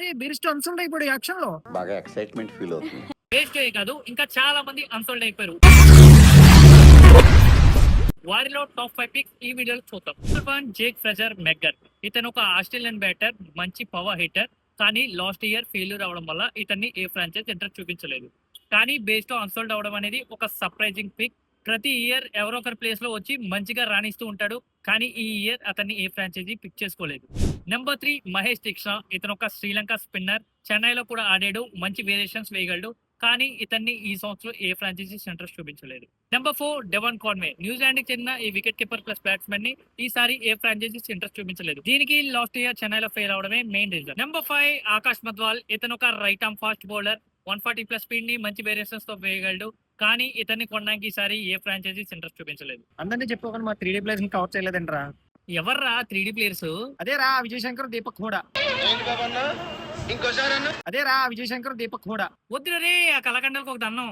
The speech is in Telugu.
అరే బీరిస్టో అన్సోల్డ్ అయిపోయాడు ఈ యాక్షన్ లో. బాగా ఎక్సైట్మెంట్ ఫీల్ అవుతుంది. వేస్ట్ కాదు, ఇంకా చాలా మంది అన్సోల్డ్ అయిపోయారు. వారిలో టాప్ 5 పిక్స్ ఈ వీడియోలో చూద్దాం. Number 1 Jake Fraser మెగ్గర్. ఇతను ఒక ఆస్ట్రేలియన్ బ్యాటర్, మంచి పవర్ హిట్టర్. కానీ లాస్ట్ ఇయర్ ఫెయిల్యూర్ అవడం వల్ల ఇతన్ని ఏ ఫ్రాంచైజ్ ఇంట్రెస్ట్ చూపించలేదు. కానీ బేస్డ్ అన్సోల్డ్ అవడం అనేది ఒక సర్ప్రైజింగ్ పిక్. ప్రతి ఇయర్ ఎవరో ఒకరి ప్లేస్ లో వచ్చి మంచిగా రాణిస్తూ ఉంటాడు. కానీ ఈ ఇయర్ అతన్ని ఏ ఫ్రాంచైజీ పిక్ చేసుకోలేదు. నెంబర్ 3 మహేష్ దీక్ష. ఇతను ఒక శ్రీలంక స్పిన్నర్, చెన్నైలో కూడా ఆడాడు, మంచి వేరియేషన్స్ వేయగలడు. కానీ ఇతన్ని ఈ సంవత్సరం ఏ ఫ్రాంచైజీస్ ఇంట్రెస్ట్ చూపించలేదు. Number 4 Devon Conway. న్యూజిలాండ్ కి చెందిన ఈ వికెట్ కీపర్ ప్లస్ బ్యాట్స్మెన్ ని ఈసారి ఏ ఫ్రాంచైజీస్ ఇంట్రెస్ట్ చూపించలేదు. దీనికి లాస్ట్ ఇయర్ చెన్నైలో ఫెయిల్ అవడమే main reason. Number 5 Akash Madhwal. ఇతను ఒక right arm fast bowler, 140 plus speed ని మంచి వేరియేషన్స్ తో వేయగలడు. కానీ ఇతన్ని కొనడానికి ఈసారి ఏ ఫ్రాంచైజీస్ ఇంట్రెస్ట్ చూపించలేదు. అందరినీ చెప్పుకోకుండా మా 3D ప్లేయర్స్ ని కవర్ చేయలేదంటరా. ఎవర్రా 3D ప్లేయర్స్? అదేరా విజయ్ శంకర్, దీపక్ హూడా. అదేరా విజయ్ శంకర్, దీపక్ హూడా. వద్దురే, ఆ కళాఖండాలకు ఒక దన్నం.